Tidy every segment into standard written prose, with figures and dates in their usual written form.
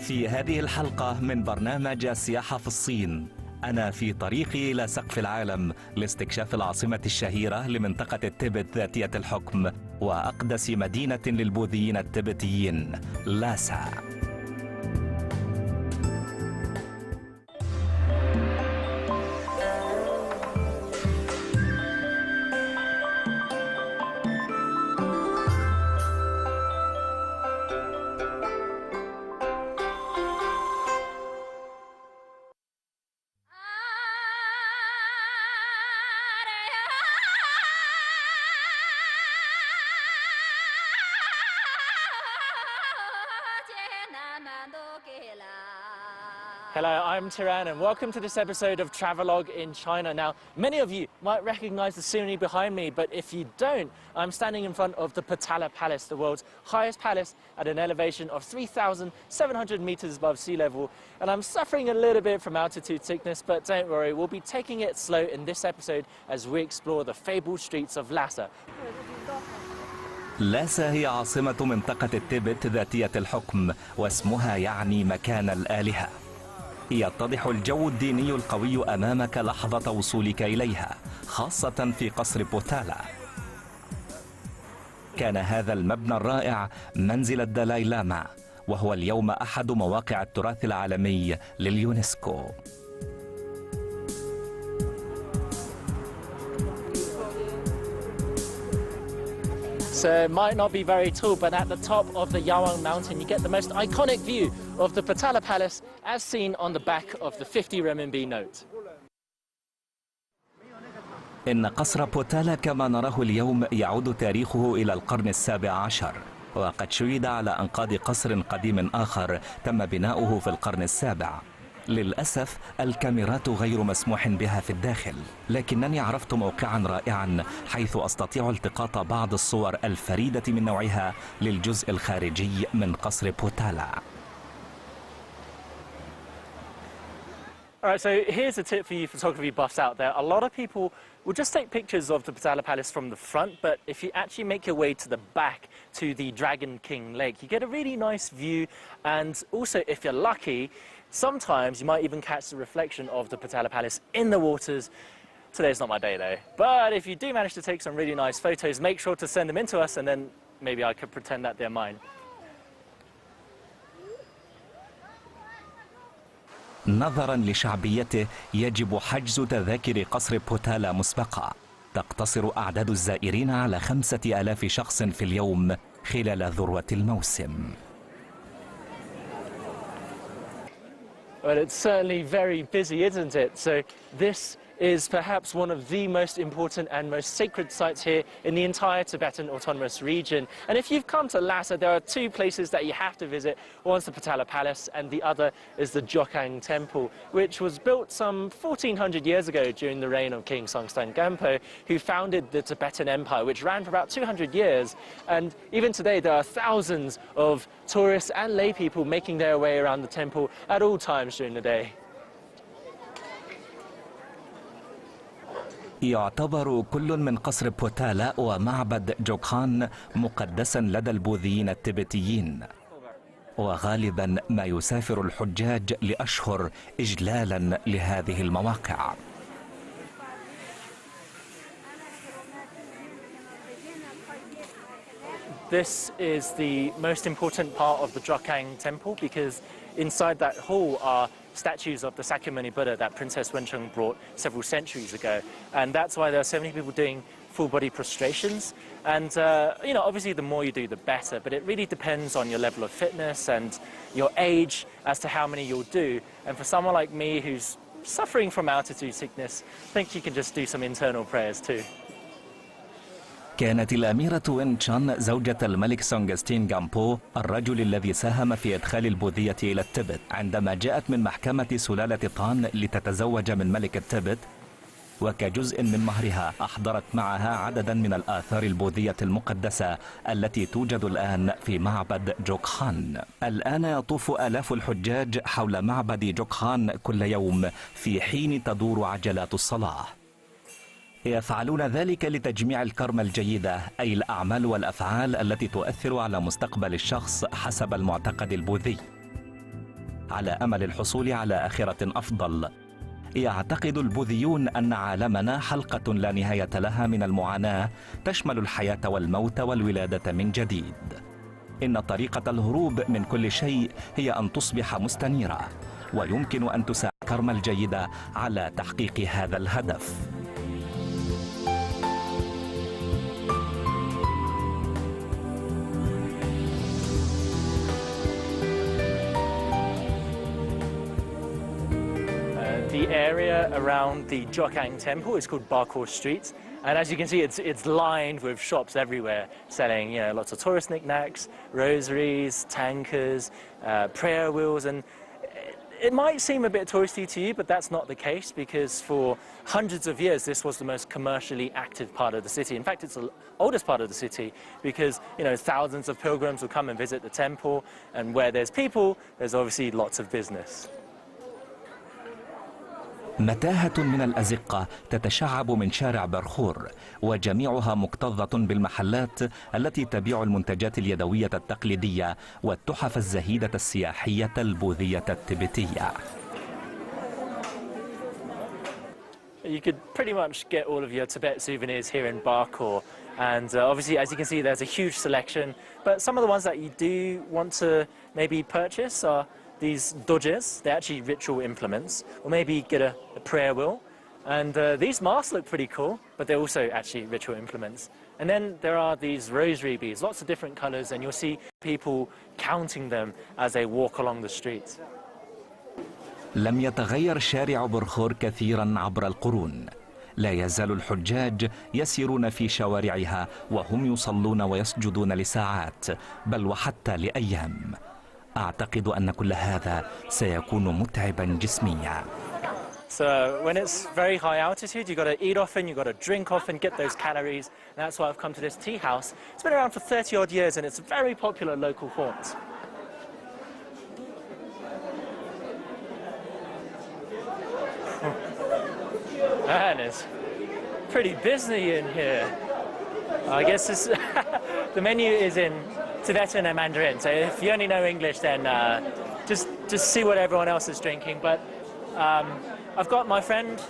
في هذه الحلقة من برنامج السياحة في الصين، أنا في طريقي إلى سقف العالم لاستكشاف العاصمة الشهيرة لمنطقة التبت ذاتية الحكم وأقدس مدينة للبوذيين التبتيين، لاسا. Hello, I'm Tiran and welcome to this episode of Travelogue in China. Now, many of you might recognize the scenery behind me, but if you don't, I'm standing in front of the Potala Palace, the world's highest palace at an elevation of 3,700 meters above sea level. And I'm suffering a little bit from altitude sickness, but don't worry, we'll be taking it slow in this episode as we explore the fabled streets of Lhasa. لاسا هي عاصمة منطقة التبت ذاتية الحكم، واسمها يعني مكان الآلهة. يتضح الجو الديني القوي أمامك لحظة وصولك إليها، خاصة في قصر بوتالا. كان هذا المبنى الرائع منزل الدالاي لاما، وهو اليوم أحد مواقع التراث العالمي لليونسكو. So it might not be very tall, but at the top of the Jokhang mountain you get the most iconic view of the Potala Palace as seen on the back of the 50 renminbi note. إن قصر بوتالا كما نراه اليوم يعود تاريخه إلى القرن السابع عشر، وقد شيد على أنقاض قصر قديم آخر تم بناؤه في القرن السابع. للأسف الكاميرات غير مسموح بها في الداخل، لكنني عرفت موقعا رائعا حيث أستطيع التقاط بعض الصور الفريدة من نوعها للجزء الخارجي من قصر بوتالا. Alright, so here's a tip for you photography buffs out there. A lot of people will just take pictures of the Potala Palace from the front, but if you actually make your way to the back to the Dragon King Lake, you get a really nice view, and also if you're lucky, sometimes you might even catch the reflection of the Potala Palace in the waters. Today's not my day though, but if you do manage to take some really nice photos, make sure to send them in to us and then maybe I could pretend that they're mine. نظرا لشعبيته يجب حجز تذاكر قصر بوتالا مسبقا. تقتصر أعداد الزائرين على 5,000 شخص في اليوم خلال ذروة الموسم. Well, it's certainly very busy, isn't it? So this is perhaps one of the most important and most sacred sites here in the entire Tibetan Autonomous Region. And if you've come to Lhasa, there are two places that you have to visit. One's the Potala Palace and the other is the Jokhang Temple, which was built some 1,400 years ago during the reign of King Songtsen Gampo, who founded the Tibetan Empire, which ran for about 200 years. And even today, there are thousands of tourists and lay people making their way around the temple at all times during the day. يعتبر كل من قصر بوتالا ومعبد جوكهان مقدسا لدى البوذيين التبتيين، وغالبا ما يسافر الحجاج لأشهر إجلالا لهذه المواقع. This is the most important part of the Jokhang Temple because inside that hall are statues of the Sakyamuni Buddha that Princess Wencheng brought several centuries ago. And that's why there are so many people doing full-body prostrations. And, you know, obviously the more you do, the better. But it really depends on your level of fitness and your age as to how many you'll do. And for someone like me who's suffering from altitude sickness, I think you can just do some internal prayers too. كانت الأميرة وينشان زوجة الملك سونغستين غامبو الرجل الذي ساهم في إدخال البوذية إلى التبت عندما جاءت من محكمة سلالة طان لتتزوج من ملك التبت، وكجزء من مهرها أحضرت معها عددا من الآثار البوذية المقدسة التي توجد الآن في معبد جوكهان. الآن يطوف آلاف الحجاج حول معبد جوكهان كل يوم في حين تدور عجلات الصلاة. يفعلون ذلك لتجميع الكرمة الجيدة، أي الأعمال والأفعال التي تؤثر على مستقبل الشخص حسب المعتقد البوذي. على أمل الحصول على آخرة أفضل. يعتقد البوذيون أن عالمنا حلقة لا نهاية لها من المعاناة تشمل الحياة والموت والولادة من جديد. إن طريقة الهروب من كل شيء هي أن تصبح مستنيرة، ويمكن أن تساعد كرما الجيدة على تحقيق هذا الهدف. The area around the Jokhang Temple is called Barkhor Street, and as you can see, it's lined with shops everywhere selling, lots of tourist knickknacks, rosaries, tankers, prayer wheels, and it might seem a bit touristy to you, but that's not the case, because for hundreds of years this was the most commercially active part of the city. In fact, it's the oldest part of the city, because thousands of pilgrims will come and visit the temple, and where there's people, there's obviously lots of business. متاهة من الأزقة تتشعب من شارع برخور، وجميعها مكتظة بالمحلات التي تبيع المنتجات اليدوية التقليدية والتحف الزهيدة السياحية البوذية التبتية. You could pretty much get all of your Tibet souvenirs here in Barkhor, and obviously, as you can see, there's a huge selection, but some of the ones that you do want to maybe purchase are these dojes. They're actually ritual implements, or maybe get a prayer wheel. And these masks look pretty cool, but they're also actually ritual implements. And then there are these rosary beads, lots of different colors, and you'll see people counting them as they walk along the streets. لم يتغير شارع برخور كثيرا عبر القرون. لا يزال الحجاج يسيرون في شوارعها وهم يصلون ويسجدون لساعات، بل وحتى لأيام. أعتقد أن كل هذا سيكون متعبا جسميا. So when it's very high altitude, you've got to eat often, you've got to drink often, get those calories. And that's why I've come to this tea house. It's been around for 30 odd years, and it's a very popular local haunt. Man, it's pretty busy in here. I guess this the menu is in Tibetan and Mandarin, so if you only know English, then just see what everyone else is drinking. But I've got my friend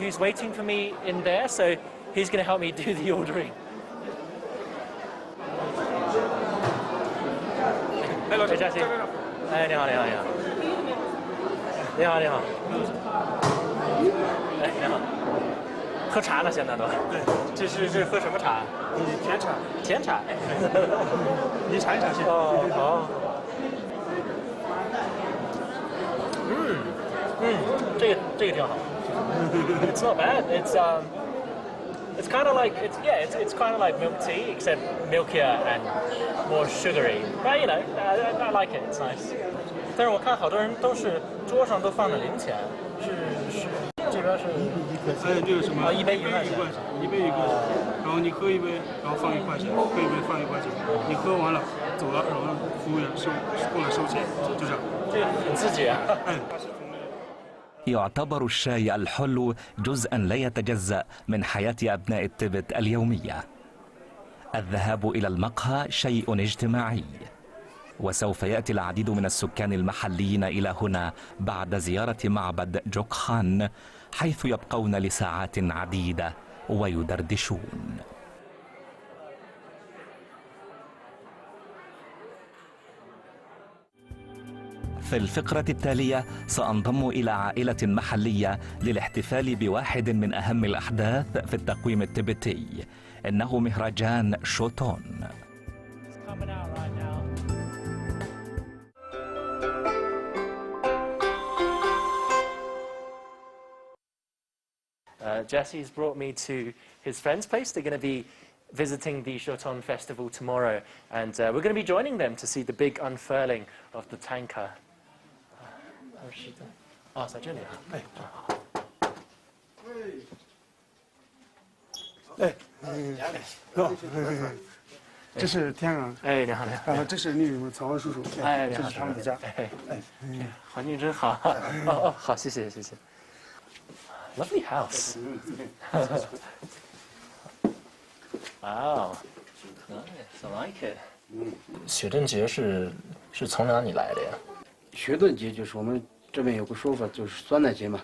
who's waiting for me in there, so he's going to help me do the ordering. Hello, Jesse. Hey, 你好，你好，你好。你好，你好。哎，你好。喝茶呢，现在都。对，这是喝什么茶？甜茶。甜茶。你尝一尝先。哦，好。这个挺好。It's not bad. It's kind of like it's kind of like milk tea, except milkier and more sugary. But I like it. It's nice. 但是我看好多人都是桌上都放着零钱，是这边是这个什么？一杯1块钱，一杯1块钱，然后你喝一杯，然后放1块钱，喝一杯放1块钱，你喝完了走了，然后服务员过来收钱，就这样。这很刺激啊。يعتبر الشاي الحلو جزءا لا يتجزأ من حياة أبناء التبت اليومية. الذهاب إلى المقهى شيء اجتماعي، وسوف يأتي العديد من السكان المحليين إلى هنا بعد زيارة معبد جوكخان، حيث يبقون لساعات عديدة ويدردشون. في الفقرة التالية سأنضم إلى عائلة محلية للاحتفال بواحد من أهم الأحداث في التقويم التبتي، إنه مهرجان شوتون. Jesse's brought me to his friend's place. They're going to be visiting the Shoton festival tomorrow, and we're going to be joining them to see the big unfurling of the tanker. 哦，在这里啊。哎，这是天鹅。哎，你好，你好。这是那种草湾叔叔。哎，你好，这是他们的家。环境真好。哦，好，谢谢，谢谢。Lovely house. Wow, nice. I like it. 雪镇节是从哪里来的呀？学顿节就是我们这边有个说法，就是酸奶节嘛。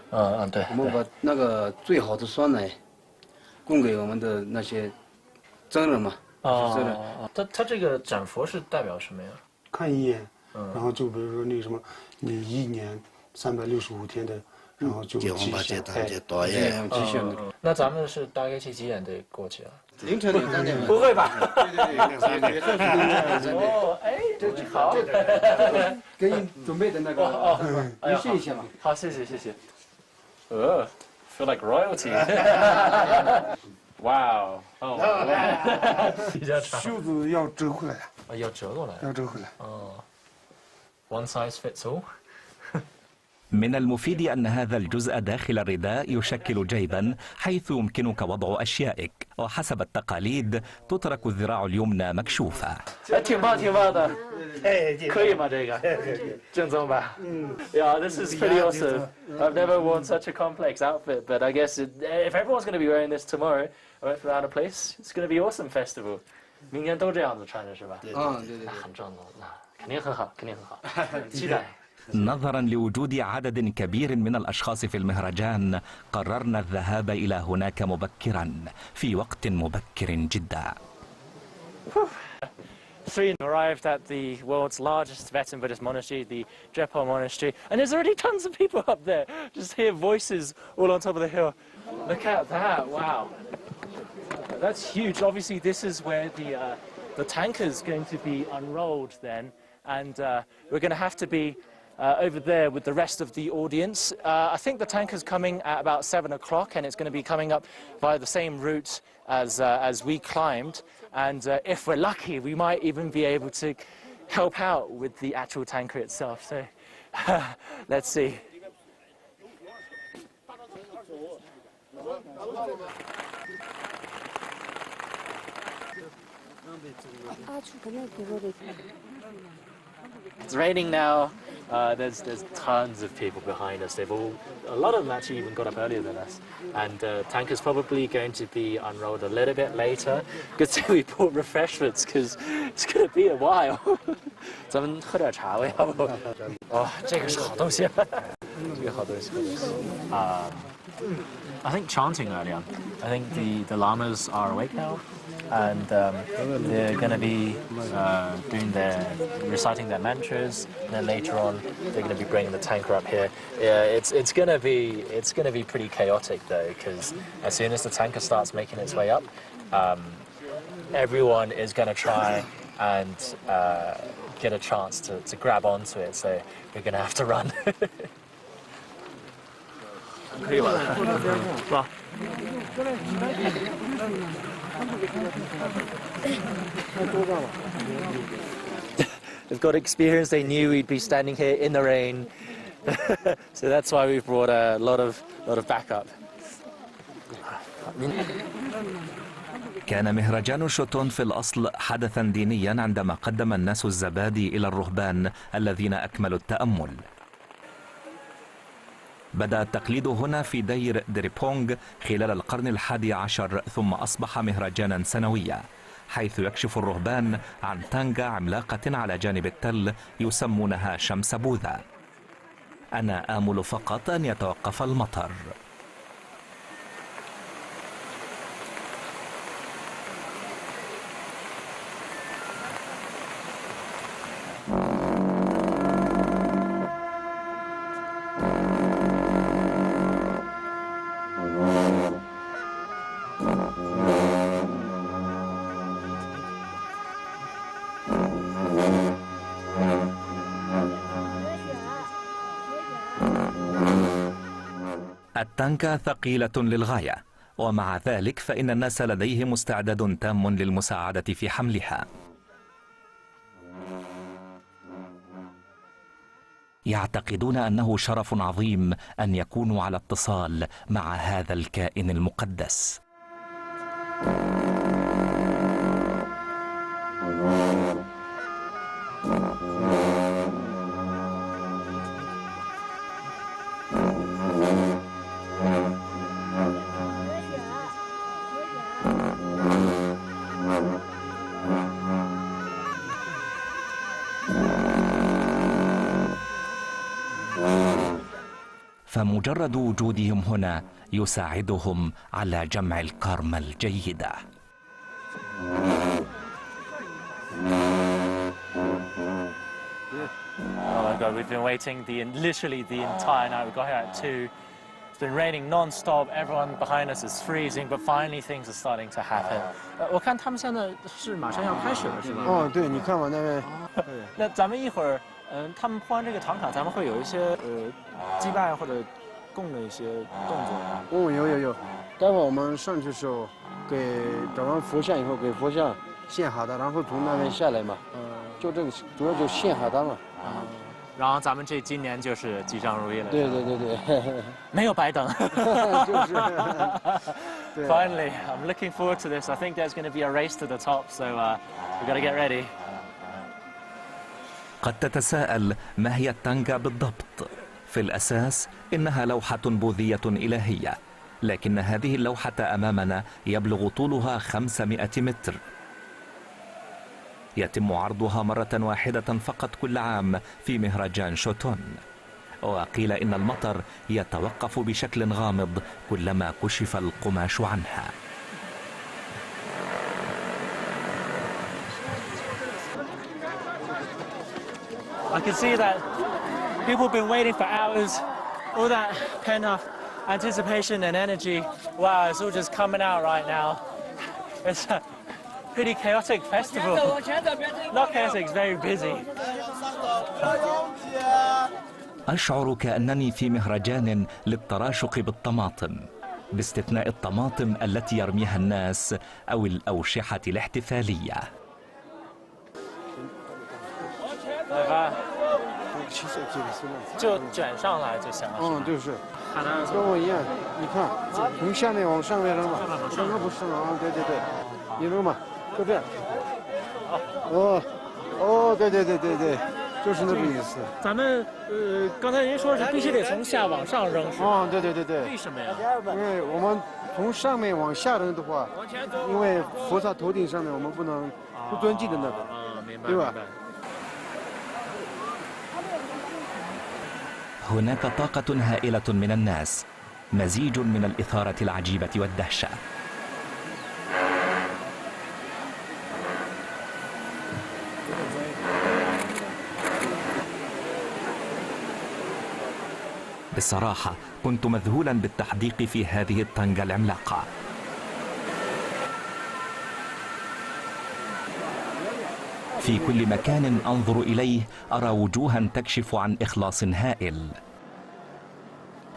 对。我们把那个最好的酸奶供给我们的那些僧人嘛。它这个斩佛是代表什么呀？看一眼，然后就比如说那个什么，你1年365天的，然后就结婚把这当这多耶。那咱们是大概几点得过去啊？凌晨2-3点。不会吧？对。哦，哎，这好。给你准备的那个，你试一下嘛。好，谢谢。Feel like royalty. Wow. 比较长。袖子要折回来的。要折过来。要折回来。One size fits all. من المفيد أن هذا الجزء داخل الرداء يشكل جيبا حيث يمكنك وضع أشيائك، وحسب التقاليد تترك الذراع اليمنى مكشوفة. 挺棒的。可以吗这个？正宗吧。Yeah, this is pretty awesome. I've never worn such a complex outfit, but I guess if everyone's going to be wearing this tomorrow, around a place, it's going to be awesome festival. 明年都这样子穿着是吧？对。很正宗，肯定很好，期待。نظرا لوجود عدد كبير من الأشخاص في المهرجان قررنا الذهاب إلى هناك مبكرا في وقت مبكر جدا. Soon arrived at the world's largest Tibetan Buddhist monastery, the Drepung Monastery, and there's already tons of people up there. Just hear voices all on top of the hill. Look at that! Wow, that's huge. Obviously, this is where the tanker's going to be unrolled then, and we're going to have to be over there with the rest of the audience. I think the tanker's coming at about 7 o'clock, and it's going to be coming up via the same route as we climbed. And if we're lucky, we might even be able to help out with the actual tanker itself. So let's see. It's raining now. There's tons of people behind us. A lot of them actually even got up earlier than us. And tanker's probably going to be unrolled a little bit later. Good thing we bought refreshments because it's going to be a while. 咱们喝点茶吧，要不？这个是好东西。这个好东西。I think chanting earlier. I think the lamas are awake now. And they're going to be reciting their mantras. And then later on, they're going to be bringing the tanker up here. Yeah, it's going to be pretty chaotic though, because as soon as the tanker starts making its way up, everyone is going to try and get a chance to grab onto it. So we're going to have to run. 可以吧？哇！ They've got experience. They knew we'd be standing here in the rain, so that's why we've brought a lot of backup. كان مهرجان شوتون في الأصل حدثا دينيا عندما قدم الناس الزبادي إلى الرهبان الذين أكملوا التأمل. بدأ التقليد هنا في دير دريبونغ خلال القرن ال11 ثم أصبح مهرجانا سنويا حيث يكشف الرهبان عن تانغا عملاقة على جانب التل يسمونها شمس بوذا. أنا آمل فقط أن يتوقف المطر. التانكا ثقيلة للغاية، ومع ذلك فإن الناس لديهم استعداد تام للمساعدة في حملها. يعتقدون أنه شرف عظيم أن يكونوا على اتصال مع هذا الكائن المقدس. فمجرد وجودهم هنا يساعدهم على جمع الكارما الجيدة. Oh my God, we've been waiting literally the entire night. We got here at 2. It's been raining non-stop. Everyone behind us is freezing, but finally things are starting to happen. 我看他们现在是马上要开始了，是吧？哦，对，你看我那边。那咱们一会儿，他们铺完这个唐卡，咱们会有一些祭拜或者供的一些动作吗？哦，有。待会我们上去的时候，给找完佛像以后，给佛像献哈达，然后从那边下来嘛。就这个主要就献哈达嘛。然后咱们今年就是吉祥如意了。对，没有白等。就是。Finally, I'm looking forward to this. I think there's going to be a race to the top, so we've got to get ready. قد تتساءل ما هي التانغا بالضبط؟ في الأساس إنها لوحة بوذية إلهية، لكن هذه اللوحة أمامنا يبلغ طولها 500 متر. يتم عرضها مرة واحدة فقط كل عام في مهرجان شوتون، وقيل إن المطر يتوقف بشكل غامض كلما كشف القماش عنها. I can see that people have been waiting for hours, all that pent-up anticipation and energy. Wow, it's all just coming out right now. It's a pretty chaotic festival. Not chaotic, it's very busy. أشعر كأنني في مهرجان للتراشق بالطماطم، باستثناء الطماطم التي يرميها الناس أو الأوشحة الاحتفالية. 就卷上来就行了。就是，跟我一样。你看，从下面往上面扔嘛，刚刚不是吗？对，你扔嘛，就这样。对，就是那个意思。咱们刚才您说是必须得从下往上扔，是吧？对。为什么呀？因为我们从上面往下扔的话，因为菩萨头顶上面我们不能不尊敬的那个，对吧？ هناك طاقة هائلة من الناس، مزيج من الإثارة العجيبة والدهشة. بصراحة كنت مذهولا بالتحديق في هذه التانغا العملاقة. في كل مكان أنظر إليه أرى وجوها تكشف عن إخلاص هائل.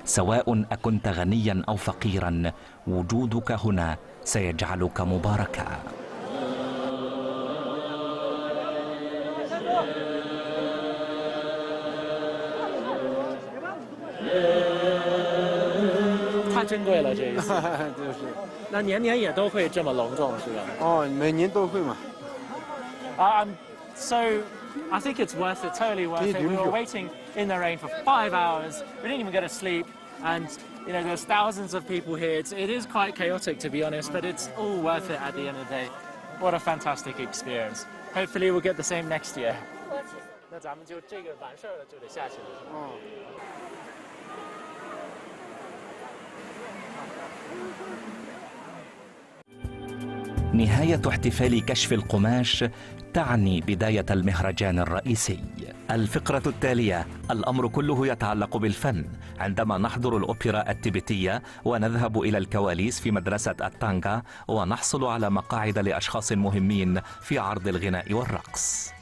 سواء أكنت غنيا أو فقيرا، وجودك هنا سيجعلك مباركا.太珍贵了，这一次。就是。那年年也都会这么隆重，是吧？每年都会嘛。 So I think it's worth it, totally worth it. We were waiting in the rain for 5 hours. We didn't even get to sleep, and there's thousands of people here. It is quite chaotic, to be honest, but it's all worth it at the end of the day. What a fantastic experience. Hopefully we'll get the same next year. 那咱们就这个完事儿了，就得下去了，是吧？ نهاية احتفال كشف القماش تعني بداية المهرجان الرئيسي. الفقرة التالية الأمر كله يتعلق بالفن، عندما نحضر الأوبرا التبتية ونذهب إلى الكواليس في مدرسة التانغا ونحصل على مقاعد لأشخاص مهمين في عرض الغناء والرقص.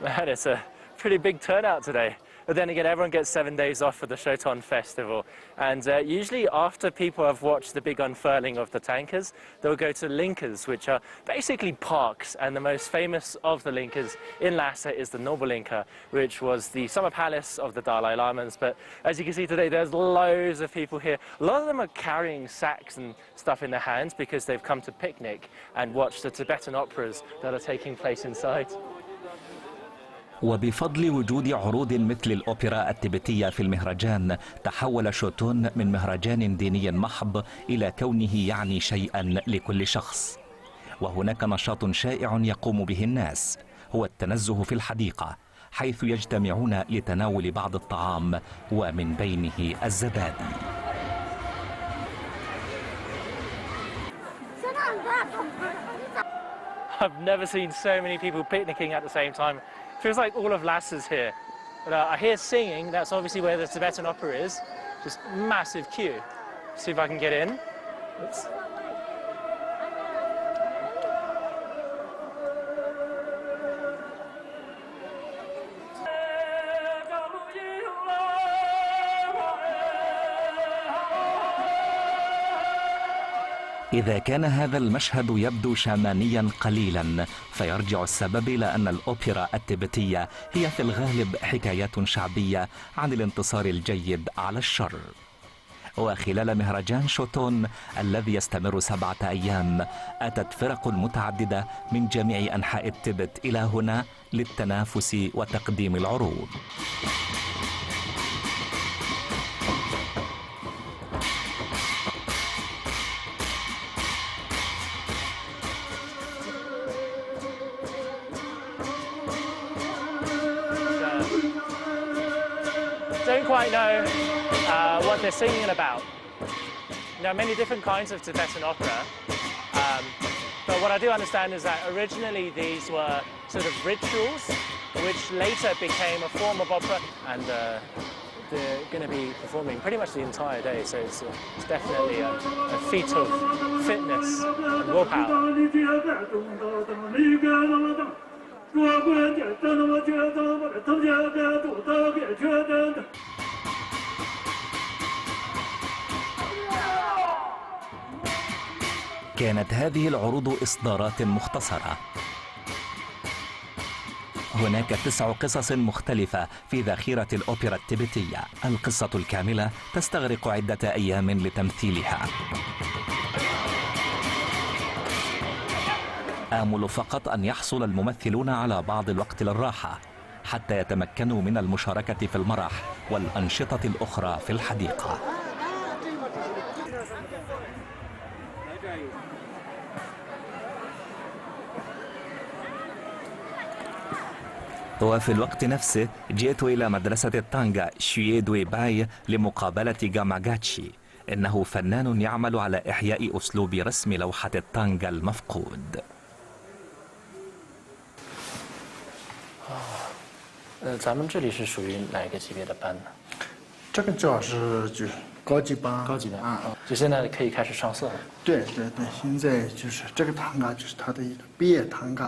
Man, it's a pretty big turnout today. But then again, everyone gets 7 days off for the Shoton Festival. And usually after people have watched the big unfurling of the tankers, they'll go to linkers, which are basically parks. And the most famous of the linkers in Lhasa is the Nobulinka, which was the summer palace of the Dalai Lamas. But as you can see today, there's loads of people here. A lot of them are carrying sacks and stuff in their hands because they've come to picnic and watch the Tibetan operas that are taking place inside. وبفضل وجود عروض مثل الأوبرا التبتية في المهرجان، تحول شوتون من مهرجان ديني محض إلى كونه يعني شيئا لكل شخص. وهناك نشاط شائع يقوم به الناس، هو التنزه في الحديقة، حيث يجتمعون لتناول بعض الطعام ومن بينه الزبادي. I've never seen so many people picnicking at the same time. Feels like all of Lasa's here. But I hear singing, that's obviously where the Tibetan opera is. Just massive queue. See if I can get in. Oops. إذا كان هذا المشهد يبدو شامانيا قليلا، فيرجع السبب إلى أن الأوبرا التبتية هي في الغالب حكايات شعبية عن الانتصار الجيد على الشر. وخلال مهرجان شوتون الذي يستمر 7 أيام، أتت فرق متعددة من جميع أنحاء التبت إلى هنا للتنافس وتقديم العروض. Don't quite know what they're singing about. There are many different kinds of Tibetan opera, but what I do understand is that originally these were sort of rituals, which later became a form of opera, and they're going to be performing pretty much the entire day, so it's definitely a feat of fitness and willpower. كانت هذه العروض إصدارات مختصرة. هناك 9 قصص مختلفة في ذاخرة الأوبرا التبتية. القصة الكاملة تستغرق عدة أيام لتمثيلها. آمل فقط أن يحصل الممثلون على بعض الوقت للراحة حتى يتمكنوا من المشاركة في المرح والأنشطة الأخرى في الحديقة. وفي الوقت نفسه جئت إلى مدرسة التانغا شييدوي باي لمقابلة جاماغاتشي. إنه فنان يعمل على إحياء أسلوب رسم لوحة التانغا المفقود. 咱们这里是属于哪一个级别的班呢？这个主要是就是高级班，高级班啊，就现在可以开始上色了。对对对，现在就是这个堂嘎就是他的一个毕业堂嘎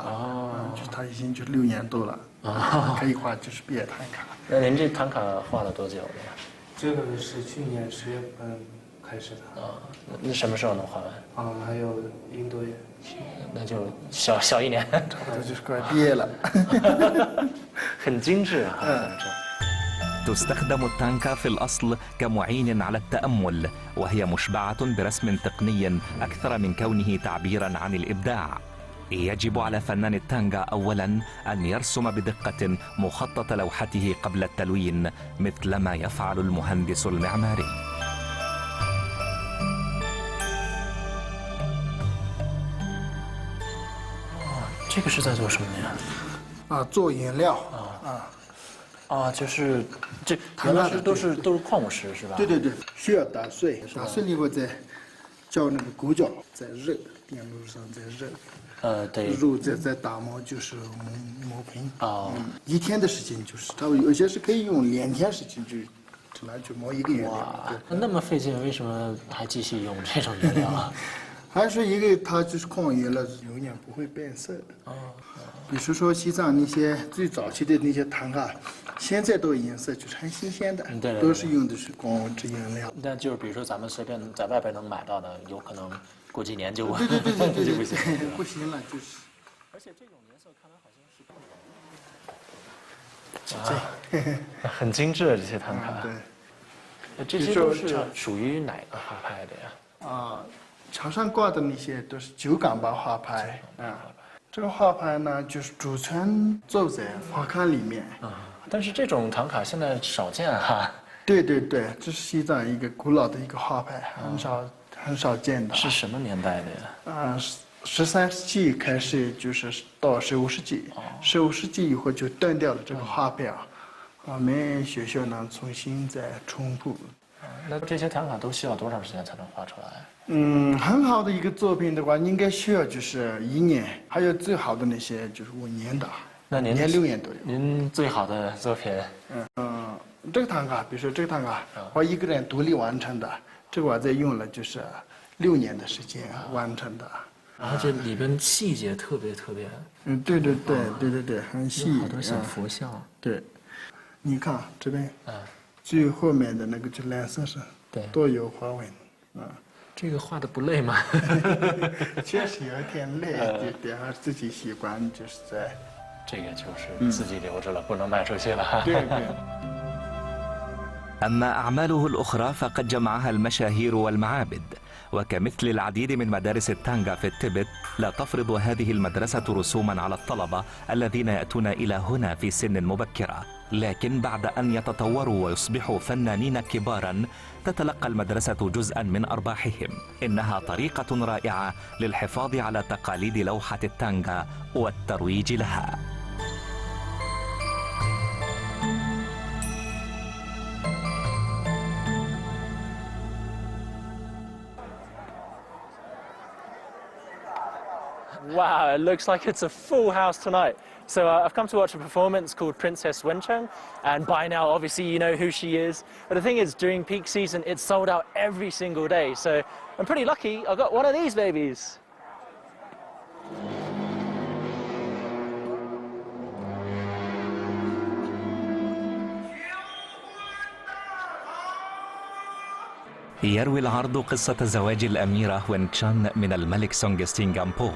就是他已经就6年多了可以画就是毕业堂嘎。那您这堂卡画了多久了呀？这个是去年10月份开始的。那什么时候能画完？还有1个多月。那就小1年，差不多就是快毕业了。很精致啊。تستخدم التانكا في الأصل كمعين على التأمل، وهي مشبعة برسم تقني أكثر من كونه تعبيرا عن الإبداع. يجب على فنان التانغا أولا أن يرسم بدقة مخطط لوحته قبل التلوين، مثلما يفعل المهندس المعماري. 这个是在做什么呀？做颜料就是这原来都是矿物石是吧？对对对，需要打碎，打碎了以后再叫那个骨角再热，电炉上再热。对。肉再打磨就是磨平。1天的时间就是，它有些是可以用2天时间就拿去磨1个原料。哇，那么费劲，为什么还继续用这种原料啊？还是一个它就是矿原料永远不会变色的。比如说西藏那些最早期的那些糖啊，现在都颜色就是很新鲜的，都是用的是矿物质原料。但就是比如说咱们随便在外边能买到的，有可能过几年就对就不行，不行了就是。而且这种颜色看来好像是很精致这些糖卡。对，这些都是属于哪个画派的呀？墙上挂的那些都是酒港巴画派这个画牌呢，就是主权走在画龛里面。但是这种唐卡现在少见哈。对对对，这是西藏一个古老的一个画牌，很少见的。是什么年代的呀？13世纪开始，就是到15世纪，15世纪以后就断掉了这个画牌啊。我们学校呢重新再重复。那这些唐卡都需要多长时间才能画出来？很好的一个作品的话，应该需要就是1年，还有最好的那些就是5年的，那您5年6年都有。您最好的作品？这个唐卡，比如说这个唐卡，我一个人独立完成的，这个我在用了就是6年的时间完成的。而且里边细节特别。对，很细。好多小佛像。对，你看这边，最后面的那个就蓝色上，对，都有花纹。这个画的不累吗？确实有点累，对，自己习惯就是在。这个就是自己留着了，不能卖出去了。对。أما أعماله الأخرى فقد جمعها المشاهير والمعابد، وكمثل العديد من مدارس التانغا في التبت لا تفرض هذه المدرسة رسوما على الطلبة الذين يأتون إلى هنا في سن مبكرة، لكن بعد أن يتطوروا ويصبحوا فنانين كبارا تتلقى المدرسة جزءا من أرباحهم. إنها طريقة رائعة للحفاظ على تقاليد لوحة التانغا والترويج لها. Wow, it looks like it's a full house tonight. So I've come to watch a performance called Princess Wencheng, and by now obviously you know who she is. But the thing is, during peak season it's sold out every single day. So I'm pretty lucky, I got one of these babies. يروي العرض قصة زواج الأميرة وينغشان من الملك سونغستين غامبو.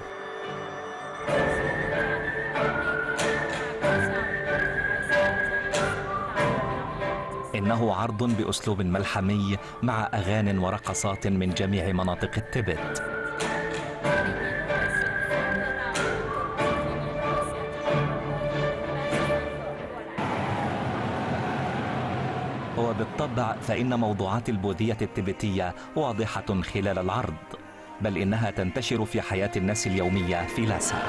إنه عرض بأسلوب ملحمي مع أغاني ورقصات من جميع مناطق التبت. وبالطبع فإن موضوعات البوذية التبتية واضحة خلال العرض، بل إنها تنتشر في حياة الناس اليومية في لاسا.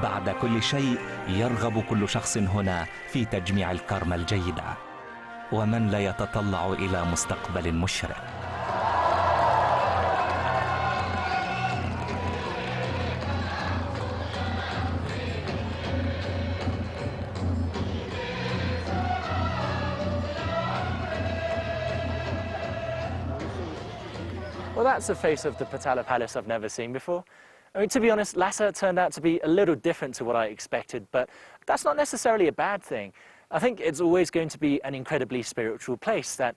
بعد كل شيء يرغب كل شخص هنا في تجميع الكارما الجيدة، ومن لا يتطلع إلى مستقبل مشرق. Well, that's a face of the Potala Palace I've never seen before. I mean, to be honest, Lhasa turned out to be a little different to what I expected, but that's not necessarily a bad thing. I think it's always going to be an incredibly spiritual place that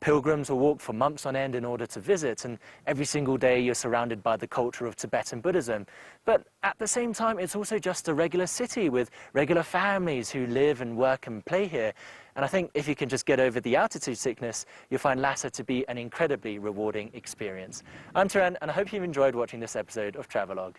pilgrims will walk for months on end in order to visit, and every single day you're surrounded by the culture of Tibetan Buddhism. But at the same time, it's also just a regular city with regular families who live and work and play here. And I think if you can just get over the altitude sickness, you'll find Lhasa to be an incredibly rewarding experience. I'm Taran, and I hope you've enjoyed watching this episode of Travelogue.